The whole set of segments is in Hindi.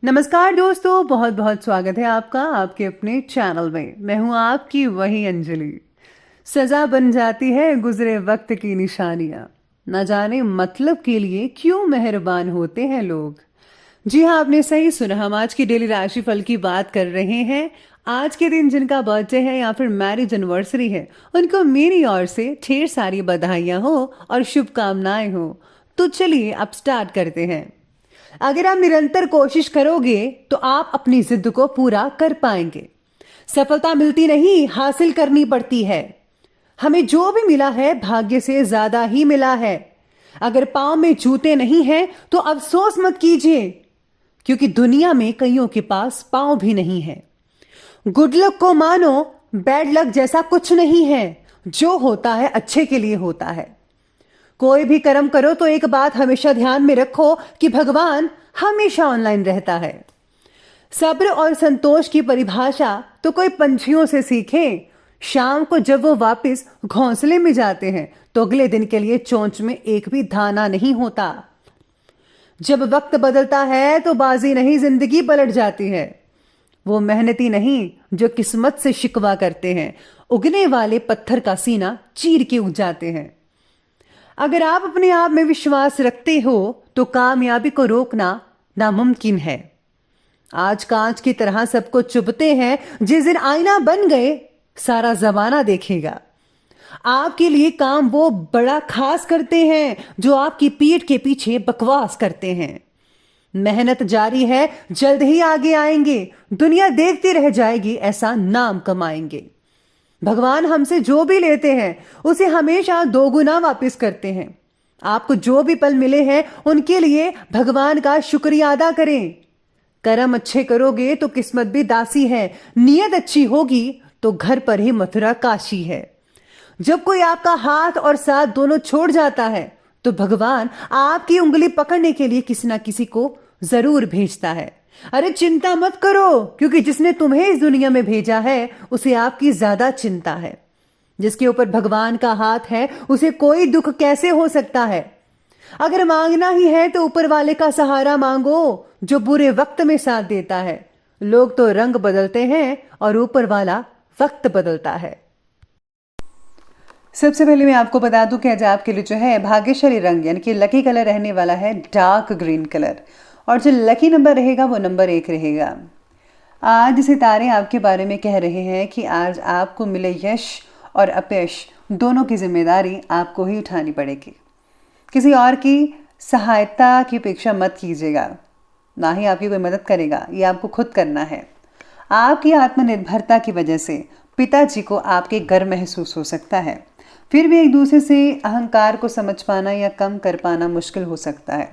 नमस्कार दोस्तों, बहुत बहुत स्वागत है आपका आपके अपने चैनल में। मैं हूं आपकी वही अंजलि। सजा बन जाती है गुजरे वक्त की निशानियां, न जाने मतलब के लिए क्यों मेहरबान होते हैं लोग। जी हाँ, आपने सही सुना। हम आज की डेली राशिफल की बात कर रहे हैं। आज के दिन जिनका बर्थडे है या फिर मैरिज एनिवर्सरी है, उनको मेरी ओर से ढेर सारी बधाइयां हो और शुभकामनाएं हो। तो चलिए अब स्टार्ट करते हैं। अगर आप निरंतर कोशिश करोगे तो आप अपनी जिद को पूरा कर पाएंगे। सफलता मिलती नहीं, हासिल करनी पड़ती है। हमें जो भी मिला है भाग्य से ज्यादा ही मिला है। अगर पांव में जूते नहीं हैं तो अफसोस मत कीजिए, क्योंकि दुनिया में कईयों के पास पांव भी नहीं है। गुड लक को मानो, बैड लक जैसा कुछ नहीं है। जो होता है अच्छे के लिए होता है। कोई भी कर्म करो तो एक बात हमेशा ध्यान में रखो कि भगवान हमेशा ऑनलाइन रहता है। सब्र और संतोष की परिभाषा तो कोई पंछियों से सीखे। शाम को जब वो वापस घोंसले में जाते हैं तो अगले दिन के लिए चोंच में एक भी दाना नहीं होता। जब वक्त बदलता है तो बाजी नहीं, जिंदगी पलट जाती है। वो मेहनती नहीं जो किस्मत से शिकवा करते हैं, उगने वाले पत्थर का सीना चीर के उग जाते हैं। अगर आप अपने आप में विश्वास रखते हो तो कामयाबी को रोकना नामुमकिन है। आज कांच की तरह सबको चुभते हैं, जिस दिन आईना बन गए सारा जमाना देखेगा। आपके लिए काम वो बड़ा खास करते हैं जो आपकी पीठ के पीछे बकवास करते हैं। मेहनत जारी है, जल्द ही आगे आएंगे। दुनिया देखती रह जाएगी, ऐसा नाम कमाएंगे। भगवान हमसे जो भी लेते हैं उसे हमेशा दोगुना वापस करते हैं। आपको जो भी पल मिले हैं उनके लिए भगवान का शुक्रिया अदा करें। कर्म अच्छे करोगे तो किस्मत भी दासी है, नीयत अच्छी होगी तो घर पर ही मथुरा काशी है। जब कोई आपका हाथ और साथ दोनों छोड़ जाता है तो भगवान आपकी उंगली पकड़ने के लिए किसी ना किसी को जरूर भेजता है। अरे चिंता मत करो, क्योंकि जिसने तुम्हें इस दुनिया में भेजा है उसे आपकी ज्यादा चिंता है। जिसके ऊपर भगवान का हाथ है उसे कोई दुख कैसे हो सकता है। अगर मांगना ही है तो ऊपर वाले का सहारा मांगो, जो बुरे वक्त में साथ देता है। लोग तो रंग बदलते हैं और ऊपर वाला वक्त बदलता है। सबसे पहले मैं आपको बता दूं कि आज आपके लिए जो है भाग्यशाली रंग यानी कि लकी कलर रहने वाला है डार्क ग्रीन कलर, और जो लकी नंबर रहेगा वो नंबर 1 रहेगा। आज सितारे आपके बारे में कह रहे हैं कि आज आपको मिले यश और अपयश दोनों की जिम्मेदारी आपको ही उठानी पड़ेगी। किसी और की सहायता की अपेक्षा मत कीजिएगा, ना ही आपकी कोई मदद करेगा, ये आपको खुद करना है। आपकी आत्मनिर्भरता की वजह से पिताजी को आपके गर्व महसूस हो सकता है। फिर भी एक दूसरे से अहंकार को समझ पाना या कम कर पाना मुश्किल हो सकता है।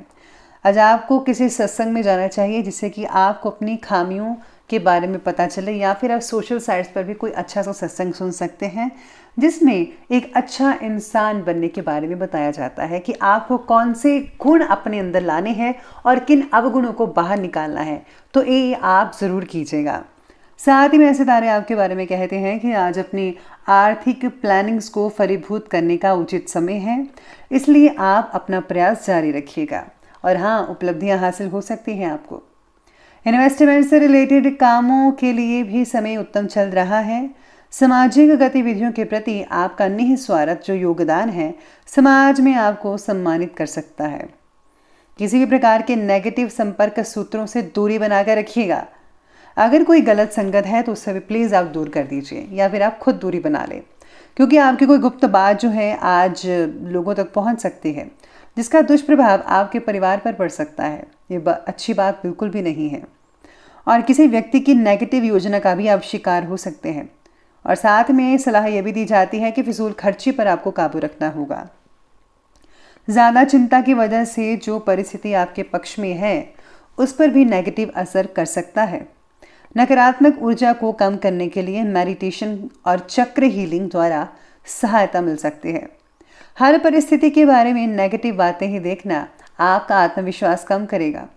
आज आपको किसी सत्संग में जाना चाहिए जिससे कि आपको अपनी खामियों के बारे में पता चले, या फिर आप सोशल साइट्स पर भी कोई अच्छा सा सत्संग सुन सकते हैं जिसमें एक अच्छा इंसान बनने के बारे में बताया जाता है कि आपको कौन से गुण अपने अंदर लाने हैं और किन अवगुणों को बाहर निकालना है। तो ये आप ज़रूर कीजिएगा। साथ ही में सितारे आपके बारे में कहते हैं कि आज अपनी आर्थिक प्लानिंग्स को फलीभूत करने का उचित समय है, इसलिए आप अपना प्रयास जारी रखिएगा और हाँ, उपलब्धियां हासिल हो सकती हैं आपको। इन्वेस्टमेंट से रिलेटेड कामों के लिए भी समय उत्तम चल रहा है। सामाजिक गतिविधियों के प्रति आपका निस्वार्थ जो योगदान है समाज में आपको सम्मानित कर सकता है। किसी भी प्रकार के नेगेटिव संपर्क सूत्रों से दूरी बनाकर रखिएगा। अगर कोई गलत संगत है तो उससे भी प्लीज़ आप दूर कर दीजिए, या फिर आप खुद दूरी बना लें, क्योंकि आपकी कोई गुप्त बात जो है आज लोगों तक पहुंच सकती है जिसका दुष्प्रभाव आपके परिवार पर पड़ सकता है। ये अच्छी बात बिल्कुल भी नहीं है। और किसी व्यक्ति की नेगेटिव योजना का भी आप शिकार हो सकते हैं। और साथ में सलाह यह भी दी जाती है कि फिजूल खर्ची पर आपको काबू रखना होगा। ज़्यादा चिंता की वजह से जो परिस्थिति आपके पक्ष में है उस पर भी नेगेटिव असर कर सकता है। नकारात्मक ऊर्जा को कम करने के लिए मेडिटेशन और चक्र हीलिंग द्वारा सहायता मिल सकती है। हर परिस्थिति के बारे में नेगेटिव बातें ही देखना आपका आत्मविश्वास कम करेगा,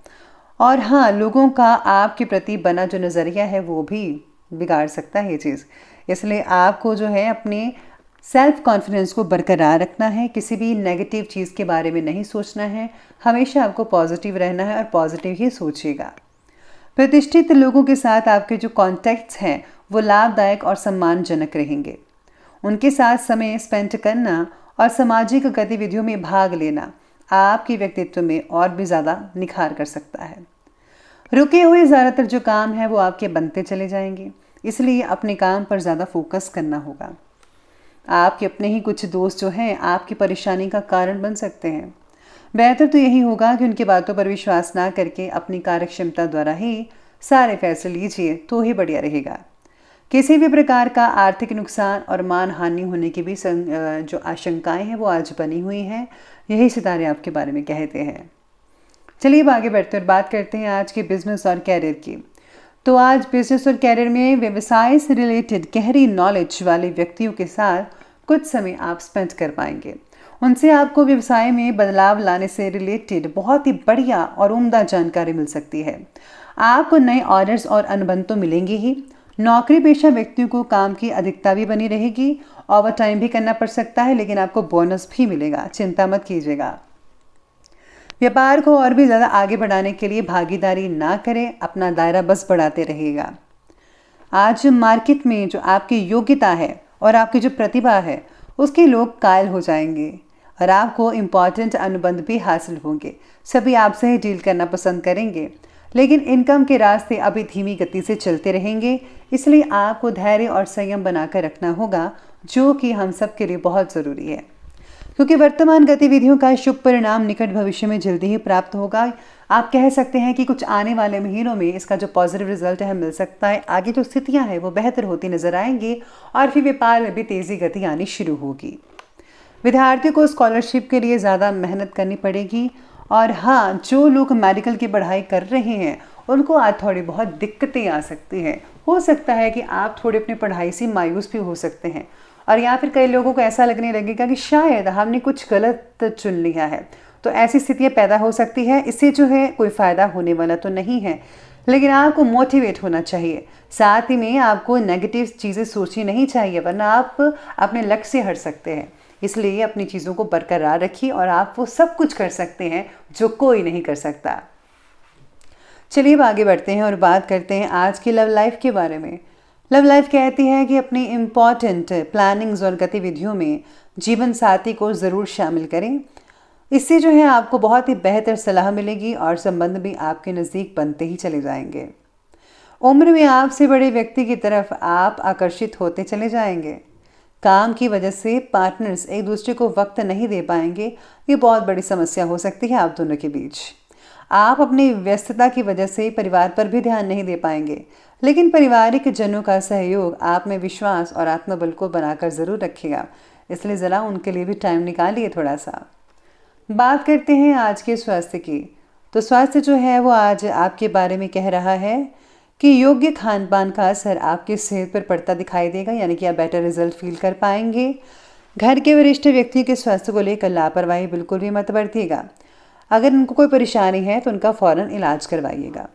और हाँ, लोगों का आपके प्रति बना जो नज़रिया है वो भी बिगाड़ सकता है ये चीज़। इसलिए आपको जो है अपने सेल्फ कॉन्फिडेंस को बरकरार रखना है। किसी भी नेगेटिव चीज़ के बारे में नहीं सोचना है। हमेशा आपको पॉजिटिव रहना है और पॉजिटिव ही सोचिएगा। प्रतिष्ठित लोगों के साथ आपके जो कॉन्टैक्ट्स हैं वो लाभदायक और सम्मानजनक रहेंगे। उनके साथ समय स्पेंड करना और सामाजिक गतिविधियों में भाग लेना आपके व्यक्तित्व में और भी ज़्यादा निखार कर सकता है। रुके हुए ज़्यादातर जो काम है वो आपके बनते चले जाएंगे, इसलिए अपने काम पर ज़्यादा फोकस करना होगा। आपके अपने ही कुछ दोस्त जो हैं आपकी परेशानी का कारण बन सकते हैं। बेहतर तो यही होगा कि उनकी बातों पर विश्वास ना करके अपनी कार्यक्षमता द्वारा ही सारे फैसले लीजिए तो ही बढ़िया रहेगा। किसी भी प्रकार का आर्थिक नुकसान और मान हानि होने की भी जो आशंकाएं हैं वो आज बनी हुई हैं। यही सितारे आपके बारे में कहते हैं। चलिए अब आगे बढ़ते और बात करते हैं आज के बिजनेस और कैरियर की। तो आज बिजनेस और कैरियर में व्यवसाय से रिलेटेड गहरी नॉलेज वाले व्यक्तियों के साथ कुछ समय आप स्पेंड कर पाएंगे। उनसे आपको व्यवसाय में बदलाव लाने से रिलेटेड बहुत ही बढ़िया और उम्दा जानकारी मिल सकती है। आपको नए ऑर्डर्स और अनुबंध तो मिलेंगे ही। नौकरी पेशा व्यक्तियों को काम की अधिकता भी बनी रहेगी, ओवर टाइम भी करना पड़ सकता है, लेकिन आपको बोनस भी मिलेगा, चिंता मत कीजिएगा। व्यापार को और भी ज़्यादा आगे बढ़ाने के लिए भागीदारी ना करें, अपना दायरा बस बढ़ाते रहिएगा। आज मार्केट में जो आपकी योग्यता है और आपकी जो प्रतिभा है उसके लोग कायल हो जाएंगे और आपको इम्पॉर्टेंट अनुबंध भी हासिल होंगे। सभी आपसे ही डील करना पसंद करेंगे, लेकिन इनकम के रास्ते अभी धीमी गति से चलते रहेंगे, इसलिए आपको धैर्य और संयम बनाकर रखना होगा, जो कि हम सब के लिए बहुत ज़रूरी है। क्योंकि वर्तमान गतिविधियों का शुभ परिणाम निकट भविष्य में जल्दी ही प्राप्त होगा। आप कह सकते हैं कि कुछ आने वाले महीनों में इसका जो पॉजिटिव रिजल्ट है मिल सकता है। आगे जो स्थितियां हैं वो बेहतर होती नजर आएंगी और फिर व्यापार में भी तेज़ी गति आनी शुरू होगी। विद्यार्थियों को स्कॉलरशिप के लिए ज़्यादा मेहनत करनी पड़ेगी। और हाँ, जो लोग मेडिकल की पढ़ाई कर रहे हैं उनको आज थोड़ी बहुत दिक्कतें आ सकती हैं। हो सकता है कि आप थोड़ी अपनी पढ़ाई से मायूस भी हो सकते हैं, और या फिर कई लोगों को ऐसा लगने लगेगा कि शायद हमने कुछ गलत चुन लिया है। तो ऐसी स्थितियाँ पैदा हो सकती है। इससे जो है कोई फ़ायदा होने वाला तो नहीं है, लेकिन आपको मोटिवेट होना चाहिए। साथ ही में आपको नेगेटिव चीज़ें सोचनी नहीं चाहिए, वरना आप अपने लक्ष्य से हट सकते हैं। इसलिए अपनी चीज़ों को बरकरार रखिए और आप वो सब कुछ कर सकते हैं जो कोई नहीं कर सकता। चलिए अब आगे बढ़ते हैं और बात करते हैं आज की लव लाइफ के बारे में। लव लाइफ कहती है कि अपनी इम्पॉर्टेंट प्लानिंग्स और गतिविधियों में जीवन साथी को ज़रूर शामिल करें। इससे जो है आपको बहुत ही बेहतर सलाह मिलेगी और संबंध भी आपके नज़दीक बनते ही चले जाएंगे। उम्र में आपसे बड़े व्यक्ति की तरफ आप आकर्षित होते चले जाएंगे। काम की वजह से पार्टनर्स एक दूसरे को वक्त नहीं दे पाएंगे। ये बहुत बड़ी समस्या हो सकती है आप दोनों के बीच। आप अपनी व्यस्तता की वजह से परिवार पर भी ध्यान नहीं दे पाएंगे, लेकिन पारिवारिक जनों का सहयोग आप में विश्वास और आत्मबल को बनाकर ज़रूर रखेगा। इसलिए ज़रा उनके लिए भी टाइम निकालिए थोड़ा सा। बात करते हैं आज के स्वास्थ्य की। तो स्वास्थ्य जो है वो आज आपके बारे में कह रहा है कि योग्य खान पान का असर आपकी सेहत पर पड़ता दिखाई देगा, यानी कि आप बेटर रिजल्ट फील कर पाएंगे। घर के वरिष्ठ व्यक्ति के स्वास्थ्य को लेकर लापरवाही बिल्कुल भी मत बरतिएगा। अगर उनको कोई परेशानी है तो उनका फ़ौरन इलाज करवाइएगा।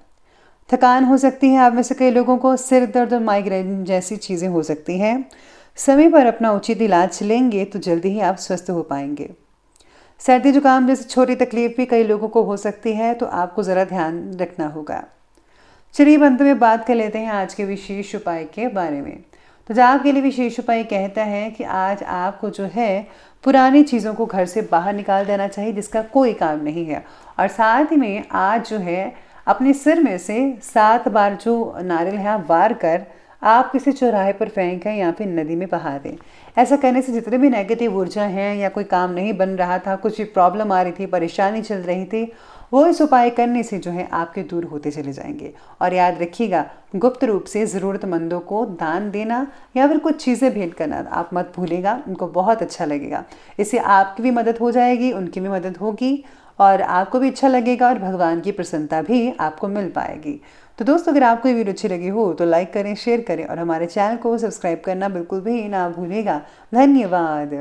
थकान हो सकती है आप में से कई लोगों को, सिर दर्द और माइग्रेन जैसी चीज़ें हो सकती हैं। समय पर अपना उचित इलाज लेंगे तो जल्दी ही आप स्वस्थ हो पाएंगे। सर्दी जुकाम जैसी छोटी तकलीफ भी कई लोगों को हो सकती है, तो आपको ज़रा ध्यान रखना होगा। चलिए अंत में बात कर लेते हैं आज के विशेष उपाय के बारे में। तो जो आपके लिए विशेष उपाय कहता है कि आज आपको जो है पुरानी चीज़ों को घर से बाहर निकाल देना चाहिए जिसका कोई काम नहीं है। और साथ ही में आज जो है अपने सिर में से 7 बार जो नारियल है वार कर आप किसी चौराहे पर फेंकें या फिर नदी में बहा दें। ऐसा करने से जितने भी नेगेटिव ऊर्जा हैं या कोई काम नहीं बन रहा था, कुछ भी प्रॉब्लम आ रही थी, परेशानी चल रही थी, वो इस उपाय करने से जो है आपके दूर होते चले जाएंगे। और याद रखिएगा, गुप्त रूप से ज़रूरतमंदों को दान देना या फिर कुछ चीज़ें भेंट करना आप मत भूलेगा, उनको बहुत अच्छा लगेगा। इससे आपकी भी मदद हो जाएगी, उनकी भी मदद होगी और आपको भी अच्छा लगेगा और भगवान की प्रसन्नता भी आपको मिल पाएगी। तो दोस्तों, अगर आपको ये वीडियो अच्छी लगी हो तो लाइक करें, शेयर करें और हमारे चैनल को सब्सक्राइब करना बिल्कुल भी ना भूलिएगा। धन्यवाद।